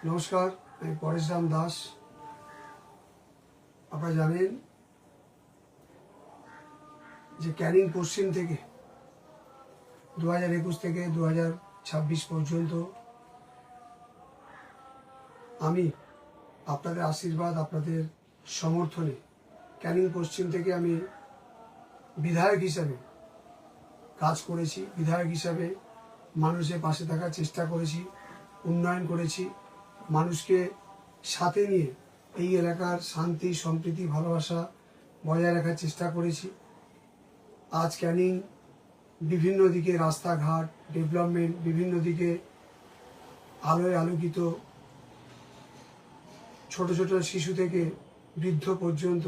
নমস্কার, আমি পরেশরাম দাস। আপনারা জানেন যে ক্যানিং পশ্চিম থেকে 2021 থেকে 2026 পর্যন্ত আমি আপনাদের আশীর্বাদ, আপনাদের সমর্থনে ক্যানিং পশ্চিম থেকে আমি বিধায়ক হিসাবে কাজ করেছি। বিধায়ক হিসাবে মানুষের পাশে থাকার চেষ্টা করেছি, উন্নয়ন করেছি, মানুষকে সাথে নিয়ে এই এলাকার শান্তি, সম্প্রীতি, ভালোবাসা বজায় রাখার চেষ্টা করেছি। আজ ক্যানিং বিভিন্ন দিকে রাস্তাঘাট ডেভেলপমেন্ট, বিভিন্ন দিকে আলোয় আলোকিত, ছোট ছোট শিশু থেকে বৃদ্ধ পর্যন্ত,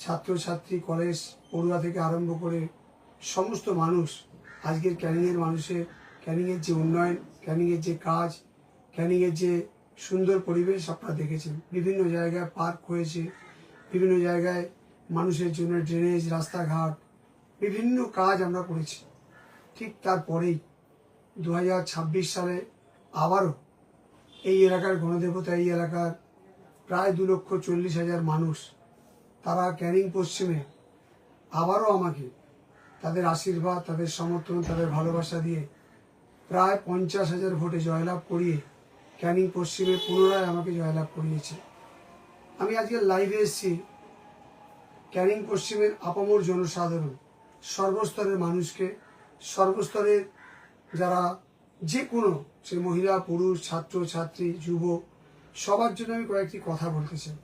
ছাত্রছাত্রী, কলেজ পড়ুয়া থেকে আরম্ভ করে সমস্ত মানুষ আজকের ক্যানিংয়ের মানুষের, ক্যানিংয়ের যে উন্নয়ন, ক্যানিংয়ের যে কাজ, ক্যানিংয়ের যে সুন্দর পরিবেশ আপনারা দেখেছেন। বিভিন্ন জায়গায় পার্ক হয়েছে, বিভিন্ন জায়গায় মানুষের জন্য ড্রেনেজ, রাস্তাঘাট, বিভিন্ন কাজ আমরা করেছি। ঠিক তারপরেই 2026 সালে আবারও এই এলাকার গণদেবতা, এই এলাকার প্রায় 2,40,000 মানুষ, তারা ক্যানিং পশ্চিমে আবারও আমাকে তাদের আশীর্বাদ, তাদের সমর্থন, তাদের ভালোবাসা দিয়ে প্রায় 50,000 ভোটে জয়লাভ করিয়ে ক্যানিং পশ্চিমে পুনরায় আমাকে জয়লাভ করিয়েছে। আমি আজকে লাইভে এসেছি ক্যানিং পশ্চিমের আপামর জনসাধারণ, সর্বস্তরের মানুষকে, সর্বস্তরের যারা যে কোনো, সে মহিলা, পুরুষ, ছাত্র ছাত্রী, যুবক, সবার জন্য আমি কয়েকটি কথা বলতে চাই।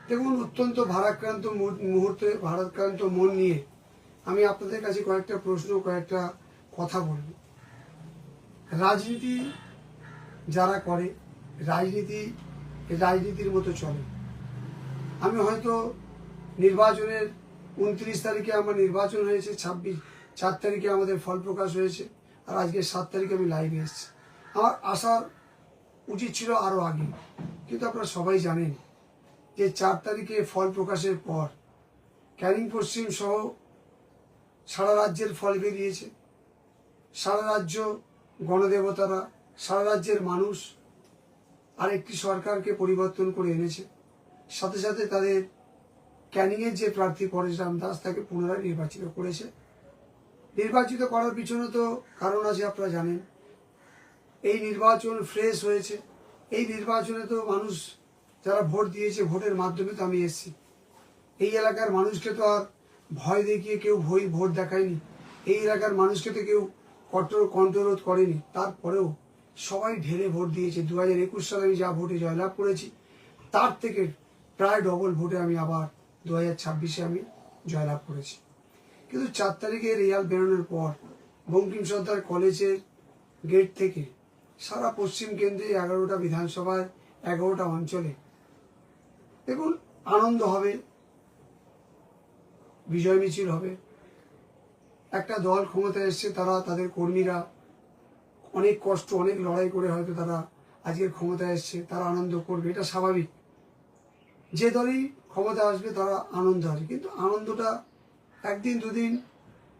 দেখুন, অত্যন্ত ভারাক্রান্ত মুহূর্তে, ভারাক্রান্ত মন নিয়ে আমি আপনাদের কাছে কয়েকটা প্রশ্ন, কয়েকটা কথা বলব। রাজনীতি যারা করে, রাজনীতির মতো চলে। আমি হয়তো নির্বাচনের 29 তারিখে আমার নির্বাচন হয়েছে, 4 তারিখে আমাদের ফল প্রকাশ হয়েছে, আর আজকে 7 তারিখে আমি লাইভে এসেছি। আমার আসার উচিত ছিল আরও আগে, কিন্তু আপনারা সবাই জানেন যে 4 তারিখে ফল প্রকাশের পর ক্যানিং পশ্চিম সহ সারা রাজ্যের ফল বেরিয়েছে। সারা রাজ্য গণদেবতারা, সারা রাজ্যের মানুষ আরেকটি সরকারকে পরিবর্তন করে এনেছে। সাথে সাথে তাদের ক্যানিংয়ের যে প্রার্থী পরেশরাম দাস, তাকে পুনরায় নির্বাচিত করেছে। নির্বাচিত করার পিছনে তো কারণ আছে, আপনারা জানেন। এই নির্বাচন ফ্রেশ হয়েছে। এই নির্বাচনে তো মানুষ যারা ভোট দিয়েছে, ভোটের মাধ্যমে তো আমি এসেছি। এই এলাকার মানুষকে তো আর ভয় দেখিয়ে কেউ ভোট দেখায়নি। এই এলাকার মানুষকে তো কেউ কণ্ঠরোধ করেনি। তারপরেও সবাই ঢেলে ভোট দিয়েছে। 2021 সালে আমি যা ভোটে জয়লাভ করেছি, তার থেকে প্রায় ডবল ভোটে আমি আবার 2026-এ আমি জয়লাভ করেছি। কিন্তু 4 তারিখে রেজাল্ট বেরোনোর পর বঙ্কিম সর্দার কলেজের গেট থেকে সারা পশ্চিম কেন্দ্রে 11টা বিধানসভায়, 11টা অঞ্চলে দেখুন আনন্দ হবে, বিজয় মিছিল হবে। একটা দল ক্ষমতায় এসছে, তারা, তাদের কর্মীরা অনেক কষ্ট, অনেক লড়াই করে হয়তো তারা আজকের ক্ষমতায় এসছে, তারা আনন্দ করবে, এটা স্বাভাবিক। যে দলই ক্ষমতা আসবে তারা আনন্দ আসবে, কিন্তু আনন্দটা একদিন দুদিন,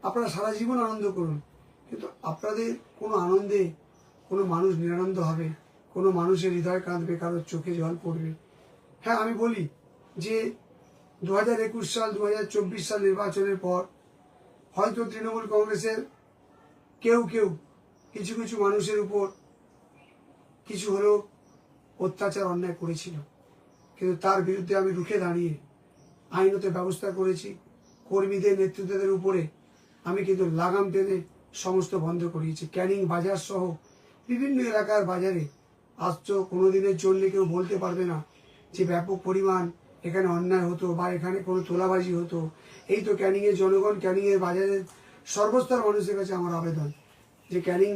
আপনারা সারা জীবন আনন্দ করুন, কিন্তু আপনাদের কোনো আনন্দে কোনো মানুষ নিরানন্দ হবে, কোনো মানুষের হৃদয় কাঁদবে, কারোর চোখে জল পড়বে। হ্যাঁ, আমি বলি যে 2021 সাল, 2024 সাল নির্বাচনের পর হয়তো তৃণমূল কংগ্রেসের কেউ কিছু কিছু মানুষের উপর কিছু হলেও অত্যাচার, অন্যায় করেছিল, কিন্তু তার বিরুদ্ধে আমি রুখে দাঁড়িয়ে আইনত ব্যবস্থা করেছি। কর্মীদের, নেতৃত্বদের উপরে আমি কিন্তু লাগাম টেনে সমস্ত বন্ধ করিয়েছি। ক্যানিং বাজার সহ বিভিন্ন এলাকার বাজারে আজ তো কোনোদিনের জন্য কেউ বলতে পারবে না যে ব্যাপক পরিমাণ এখানে অন্যায় হতো বা এখানে কোনো তোলাবাজি হতো। এই তো ক্যানিংয়ের জনগণ, ক্যানিংয়ের বাজারের সর্বস্তর মানুষের কাছে আমার আবেদন যে ক্যানিং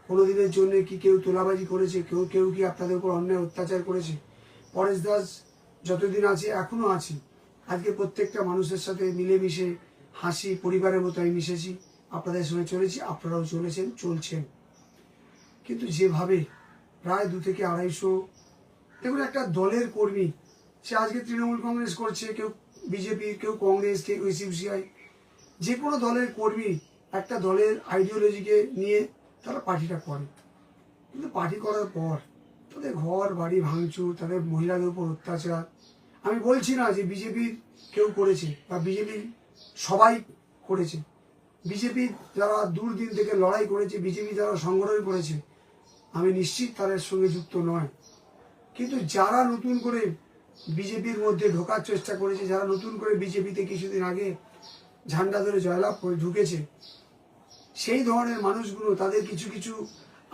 কোনোদিনের জন্য কি কেউ তোলাবাজি করেছে, কেউ কি আপনাদের উপর অন্যায় অত্যাচার করেছে? পরেশ দাস যতদিন আছে, এখনও আছি, আজকে প্রত্যেকটা মানুষের সাথে মিলেমিশে হাসি, পরিবারের মতো আমি মিশেছি, আপনাদের সঙ্গে চলেছি, আপনারাও চলছেন। কিন্তু যেভাবে প্রায় 2 থেকে 250, দেখুন একটা দলের কর্মী, সে আজকে তৃণমূল কংগ্রেস করছে, কেউ বিজেপি, কেউ কংগ্রেস, কেউ সিপিআই, যে কোনো দলের কর্মী একটা দলের আইডিওলজিকে নিয়ে তারা পার্টিটা করে, কিন্তু পার্টি করার পর তাদের তাদের ঘর বাড়ি ভাঙচুর, তাদের মহিলাদের উপর অত্যাচার। আমি বলছি না যে বিজেপির কেউ করেছে বা বিজেপি সবাই করেছে। বিজেপি যারা দুর্দিন থেকে লড়াই করেছে, বিজেপি যারা সংগঠন করেছে, আমি নিশ্চিত তাদের সঙ্গে যুক্ত নয়। কিন্তু যারা নতুন করে বিজেপির মধ্যে ঢোকার চেষ্টা করেছে, যারা নতুন করে বিজেপিতে কিছুদিন আগে ঝান্ডা ধরে জয়লাভ করে ঢুকেছে, সেই ধরনের মানুষগুলো তাদের কিছু কিছু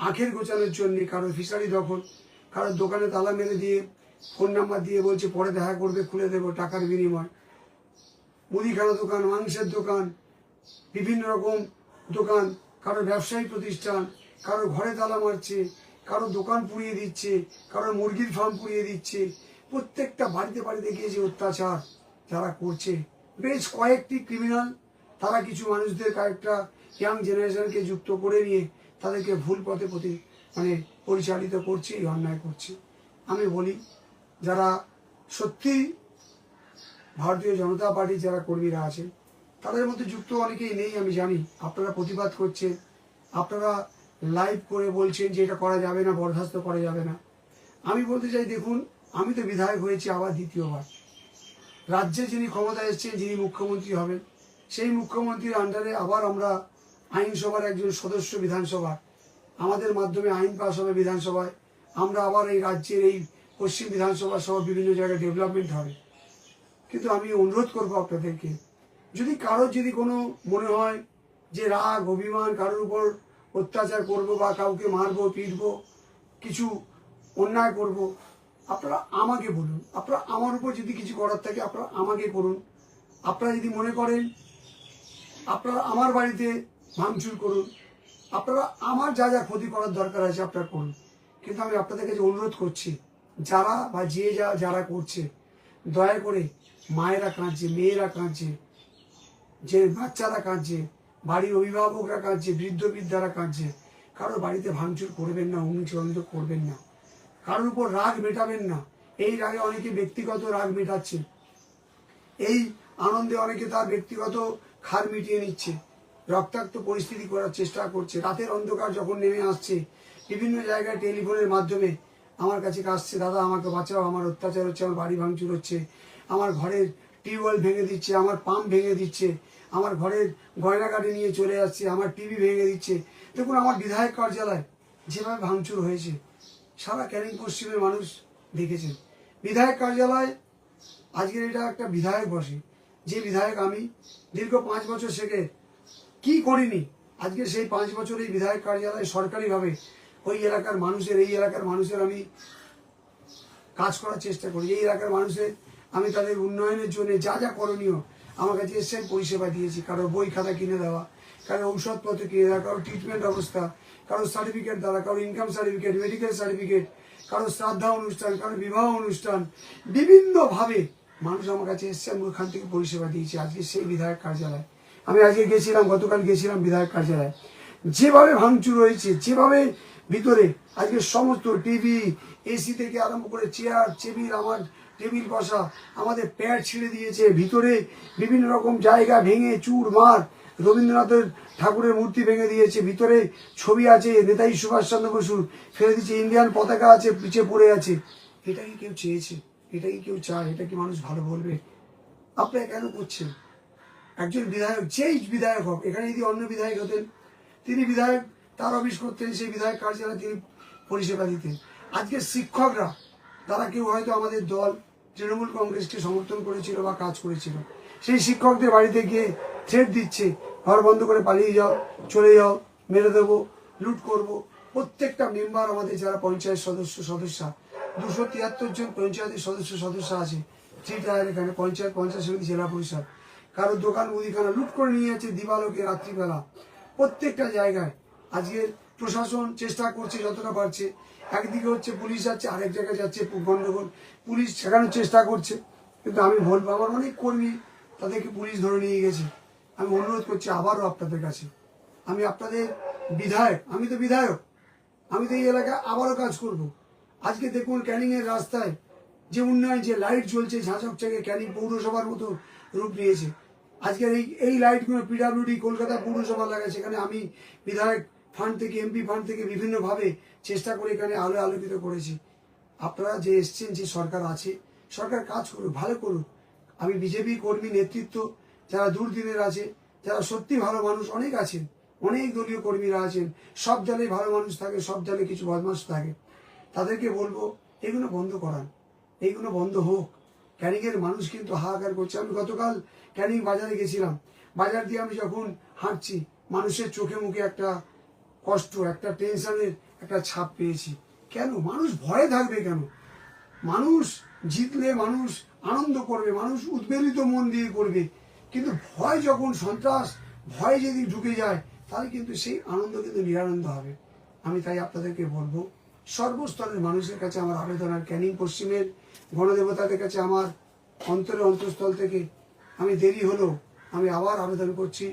আখের গোছানোর জন্য কারোর ফিশারি দখল, কারোর দোকানে তালা মেরে দিয়ে ফোন নাম্বার দিয়ে বলছে পরে দেখা করবে, খুলে দেবো টাকার বিনিময়। মুদিখানা দোকান, মাংসের দোকান, বিভিন্ন রকম দোকান, কারোর ব্যবসায়ী প্রতিষ্ঠান, কারোর ঘরে তালা মারছে, কারোর দোকান পুড়িয়ে দিচ্ছে, কারোর মুরগির ফার্ম পুড়িয়ে দিচ্ছে। প্রত্যেকটা বাড়িতে বাড়িতে গিয়ে যে অত্যাচার যারা করছে, বেশ কয়েকটি ক্রিমিনাল তারা কিছু মানুষদের কয়েকটা ইয়াং জেনারেশনকে যুক্ত করে নিয়ে তাদেরকে ভুল পথে পরিচালিত করছে, এই অন্যায় করছে। আমি বলি, যারা সত্যি ভারতীয় জনতা পার্টির যারা কর্মীরা আছে, তাদের মধ্যে যুক্ত অনেকেই নেই, আমি জানি। আপনারা প্রতিবাদ করছেন, আপনারা লাইভ করে বলছেন যে এটা করা যাবে না, বরখাস্ত করা যাবে না। আমি বলতে চাই, দেখুন, আমি তো বিধায়ক হয়েছি আবার দ্বিতীয়বার। রাজ্যে যিনি ক্ষমতায় এসেছেন, যিনি মুখ্যমন্ত্রী হবেন, সেই মুখ্যমন্ত্রীর আন্ডারে আবার আমরা আইনসভার একজন সদস্য, বিধানসভা আমাদের মাধ্যমে আইন পাস হবে বিধানসভায়। আমরা আবার এই রাজ্যের এই পশ্চিম বিধানসভা সহ বিভিন্ন জায়গায় ডেভেলপমেন্ট হবে। কিন্তু আমি অনুরোধ করবো আপনাদেরকে, যদি কোনো মনে হয় যে রাগ অভিমান, কারোর উপর অত্যাচার করব বা কাউকে মারবো পিটবো, কিছু অন্যায় করব, আপনারা আমাকে বলুন। আপনারা আমার উপর যদি কিছু করার থাকে আপনারা আমাকে করুন। আপনারা যদি মনে করেন আপনারা আমার বাড়িতে ভাঙচুর করুন, আপনারা আমার যা যা ক্ষতি করার দরকার আছে আপনারা করুন। কিন্তু আমি আপনাদের কাছে অনুরোধ করছি, যারা বা যারা করছে, দয়া করে, মায়েরা কাঁদছে, মেয়েরা কাঁদছে, যে বাচ্চারা কাঁদছে, বাড়ির অভিভাবকরা কাঁদছে, বৃদ্ধ বৃদ্ধারা কাঁদছে, কারোর বাড়িতে ভাঙচুর করবেন না, হুমকি করবেন না, কারোর উপর রাগ মেটাবেন না। এই রাগে অনেকে ব্যক্তিগত রাগ মেটাচ্ছে, এই আনন্দে অনেকে তার ব্যক্তিগত খার মিটিয়ে নিচ্ছে, রক্তাক্ত পরিস্থিতি করার চেষ্টা করছে। রাতের অন্ধকার যখন নেমে আসছে, বিভিন্ন জায়গায় টেলিফোনের মাধ্যমে আমার কাছে আসছে, দাদা আমাকে বাঁচাও, আমার অত্যাচার হচ্ছে, আমার বাড়ি ভাঙচুর হচ্ছে, আমার ঘরের টিউবওয়েল ভেঙে দিচ্ছে, আমার পাম্প ভেঙে দিচ্ছে, আমার ঘরের গয়নাগাটি নিয়ে চলে যাচ্ছে, আমার টিভি ভেঙে দিচ্ছে। দেখুন, আমার বিধায়ক কার্যালয় যেভাবে ভাঙচুর হয়েছে, সারা ক্যানিং পশ্চিমের মানুষ দেখেছেন। বিধায়ক কার্যালয়, আজকের এটা একটা বিধায়ক বসে, যে বিধায়ক আমি দীর্ঘ 5 বছর থেকে কি করিনি, আজকে সেই 5 বছর এই বিধায়ক কার্যালয়ে সরকারিভাবে ওই এলাকার মানুষের আমি কাজ করার চেষ্টা করি। এই এলাকার মানুষের আমি তাদের উন্নয়নের জন্য যা যা করণীয় আমার কাছে এসে পরিষেবা দিয়েছি। কারো বই খাতা কিনে দেওয়া, কারো ঔষধপত্র কিনে দেওয়া, কারো ট্রিটমেন্ট অবস্থা, কারো সার্টিফিকেট দেওয়া, কারো ইনকাম সার্টিফিকেট, মেডিকেল সার্টিফিকেট, কারো শ্রাদ্ধা অনুষ্ঠান, কারো বিবাহ অনুষ্ঠান, বিভিন্নভাবে মানুষ আমার কাছে এসছে, আমি ওখান থেকে পরিষেবা দিয়েছি। আজকে সেই বিধায়ক কার্যালয় আমি গতকাল গেছিলাম বিধায়ক কার্যালয়, যেভাবে ভাঙচুর হয়েছে, যেভাবে ভিতরে আজকে সমস্ত টিভি, এসি থেকে আরম্ভ করে চেয়ার টেবিল, আমার টেবিল বসা, আমাদের প্যাড ছিঁড়ে দিয়েছে, ভিতরে বিভিন্ন রকম জায়গা ভেঙে চুরমার, রবীন্দ্রনাথের ঠাকুরের মূর্তি ভেঙে দিয়েছে, ভিতরে ছবি আছে নেতাজি সুভাষচন্দ্র বসুর, ফেলে দিচ্ছে, ইন্ডিয়ান পতাকা আছে পিছিয়ে পড়ে আছে। এটা কি কেউ চেয়েছে? এটা কি কেউ চায়? এটা কি মানুষ ভালো বলবে? আপনারা কেন করছেন? একজন বিধায়ক, যেই বিধায়ক হোক, এখানে যদি অন্য বিধায়ক হতেন, তিনি বিধায়ক তার অফিস করতেন, সেই বিধায়ক কার্যালয়ে তিনি পরিষেবা দিতেন। আজকে শিক্ষকরা, তারা কেউ হয়তো আমাদের দল তৃণমূল কংগ্রেসকে সমর্থন করেছিল বা কাজ করেছিল, সেই শিক্ষকদের বাড়িতে গিয়ে থ্রেট দিচ্ছে, ঘর বন্ধ করে পালিয়ে যাও, চলে যাও, মেরে দেবো, লুট করব। প্রত্যেকটা মেম্বার, আমাদের যারা পঞ্চায়েত সদস্যা 273 জন পঞ্চায়েতের সদস্য আছে, 3 টায়ার এখানে পঞ্চায়েত সমিতি, জেলা পরিষদ। কারো দোকান মুদিখানা লুট করে নিয়ে যাচ্ছে দিবালোকে, রাত্রিবেলা। প্রত্যেকটা জায়গায় আজকে প্রশাসন চেষ্টা করছে যতটা পারছে। একদিকে হচ্ছে পুলিশ যাচ্ছে, আরেক জায়গায় যাচ্ছে গন্ডগোল, পুলিশ শেখানোর চেষ্টা করছে। কিন্তু আমি বলবো, আমার অনেক কর্মী, তাদেরকে পুলিশ ধরে নিয়ে গেছে। আমি অনুরোধ করছি আবারও আপনাদের কাছে, আমি আপনাদের বিধায়ক, আমি তো এই এলাকায় আবারও কাজ করব। আজকে দেখুন ক্যানিংয়ের রাস্তায় যে উন্নয়ন, যে লাইট জ্বলছে ঝাঁচকচাকে, ক্যানিং পৌরসভার মতো রূপ নিয়েছে। আজকের এই লাইটগুলো পিডাব্লিউডি কলকাতা পৌরসভা লাগায়, সেখানে আমি বিধায়ক ফান্ড থেকে, এমপি ফান্ড থেকে বিভিন্নভাবে চেষ্টা করে এখানে আলোকিত করেছি। আপনারা যে এসছেন, যে সরকার আছে, সরকার কাজ করুক, ভালো করুক। আমি বিজেপি কর্মী নেতৃত্ব যারা দুর্দিনের আছে, যারা সত্যি ভালো মানুষ অনেক আছেন, অনেক দলীয় কর্মীরা আছেন, সব দলে ভালো মানুষ থাকে, সব দলে কিছু বদমাশ থাকে, তাদেরকে বলবো এগুলো বন্ধ করান, এইগুলো বন্ধ হোক। ক্যানিংয়ের মানুষ কিন্তু হাহাকার করছে। আমি গতকাল ক্যানিং বাজারে গেছিলাম, বাজার দিয়ে আমি যখন হাঁটছি, মানুষের চোখে মুখে একটা কষ্ট, একটা টেনশনের একটা ছাপ পেয়েছি। কেন মানুষ ভয়ে থাকবে? কেন মানুষ জিতলে মানুষ আনন্দ করবে, মানুষ উদ্বেলিত মন দিয়ে করবে, কিন্তু ভয় যখন, সন্ত্রাস ভয় যদি ঢুকে যায়, তাহলে কিন্তু সেই আনন্দ কিন্তু নিরানন্দ হবে। আমি তাই আপনাদেরকে বলবো, সর্বস্তরের মানুষের কাছে আমার আবেদন, আর ক্যানিং পশ্চিমের গণদেবতাদের কাছে আমার অন্তরের অন্তঃস্থল থেকে আমি দেরি হলো, আমি আবার আবেদন করছি,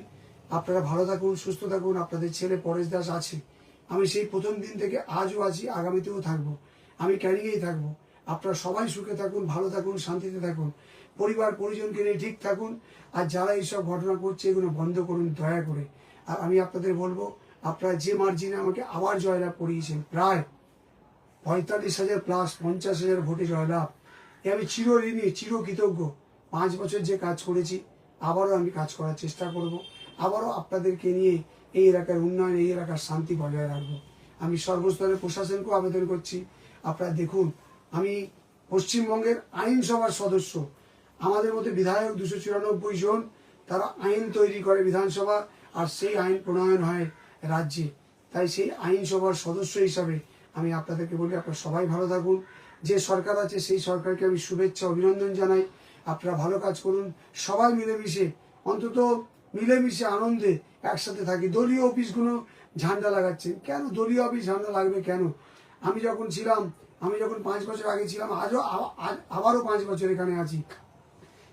আপনারা ভালো থাকুন, সুস্থ থাকুন। আপনাদের ছেলে পরেশ দাস আছে, আমি সেই প্রথম দিন থেকে আজও আছি, আগামীতেও থাকবো, আমি ক্যানিংয়েই থাকবো। আপনারা সবাই সুখে থাকুন, ভালো থাকুন, শান্তিতে থাকুন, পরিবার পরিজনকে নিয়ে ঠিক থাকুন। আর যারা এইসব ঘটনা করছে এগুলো বন্ধ করুন দয়া করে। আর আমি আপনাদের বলবো, আপনারা যে মার্জিনে আমাকে আবার জয়লাভ করিয়েছেন, প্রায় 45,000 প্লাস 50,000 ভোটে জয়লাভ, এ আমি চিরঋণী, চিরকৃতজ্ঞ। 5 বছর যে কাজ করেছি, আবারও আমি কাজ করার চেষ্টা করব, আবারও আপনাদেরকে নিয়ে এই এলাকার উন্নয়ন, এই এলাকার শান্তি বজায় রাখবো। আমি সর্বস্তরের প্রশাসনকেও আবেদন করছি, আপনারা দেখুন, আমি পশ্চিমবঙ্গের আইনসভার সদস্য, আমাদের মধ্যে বিধায়ক 294 জন, তারা আইন তৈরি করে বিধানসভা, আর সেই আইন প্রণয়ন হয় রাজ্যে। তাই সেই আইনসভার সদস্য হিসাবে আমি আপনাদেরকে বলি, আপনারা সবাই ভালো থাকুন। যে সরকার আছে সেই সরকারকে আমি শুভেচ্ছা অভিনন্দন জানাই। আপনারা ভালো কাজ করুন, সবাই মিলেমিশে, অন্তত মিলেমিশে আনন্দে একসাথে থাকি। দলীয় অফিসগুলো ঝান্ডা লাগাচ্ছেন কেন? দলীয় অফিস ঝান্ডা লাগবে কেন? আমি যখন ছিলাম, আমি যখন 5 বছর আগে ছিলাম, আবারও 5 বছর এখানে আছি।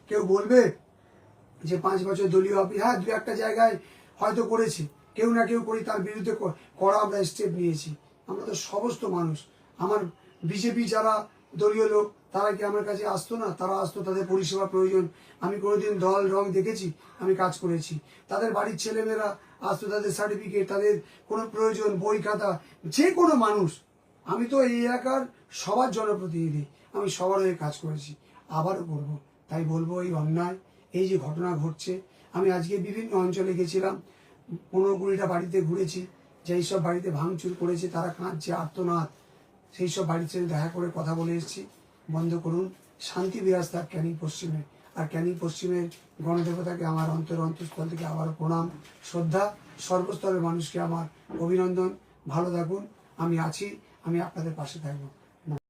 কেউ বলবে যে 5 বছর দলীয় অফিস, হ্যাঁ 2-1টা জায়গায় হয়তো করেছি, কেউ না কেউ করি, তার বিরুদ্ধে কড়া আমরা স্টেপ নিয়েছি। আমরা তো সমস্ত মানুষ। আমার বিজেপি যারা দলীয় লোক, তারা কি আমার কাছে আসতো না? তারা আসতো, তাদের পরিষেবা প্রয়োজন। আমি কোনোদিন দল রং দেখেছি? আমি কাজ করেছি। তাদের বাড়ির ছেলেমেয়েরা আসতো, তাদের সার্টিফিকেট, তাদের কোনো প্রয়োজন, বই খাতা, যে কোনো মানুষ। আমি তো এই এলাকার সবার জনপ্রতিনিধি, আমি সবার হয়ে কাজ করেছি, আবারও করব। তাই বলবো, এই অন্যায়, এই যে ঘটনা ঘটছে, আমি আজকে বিভিন্ন অঞ্চলে গেছিলাম, 15-20টা বাড়িতে ঘুরেছি, যেই সব বাড়িতে ভাঙচুর করেছে তারা কাঁদছে, আর্তনাদ, সেই সব বাড়ির সাথে দেখা করে কথা বলে এসেছি। বন্ধ করুন, শান্তি বিরাজ থাক ক্যানিং পশ্চিমে। আর ক্যানিং পশ্চিমের গণদেবতাকে আমার অন্তঃস্থল থেকে আবার প্রণাম, শ্রদ্ধা। সর্বস্তরের মানুষকে আমার অভিনন্দন। ভালো থাকুন, আমি আছি, আমি আপনাদের পাশে থাকবো।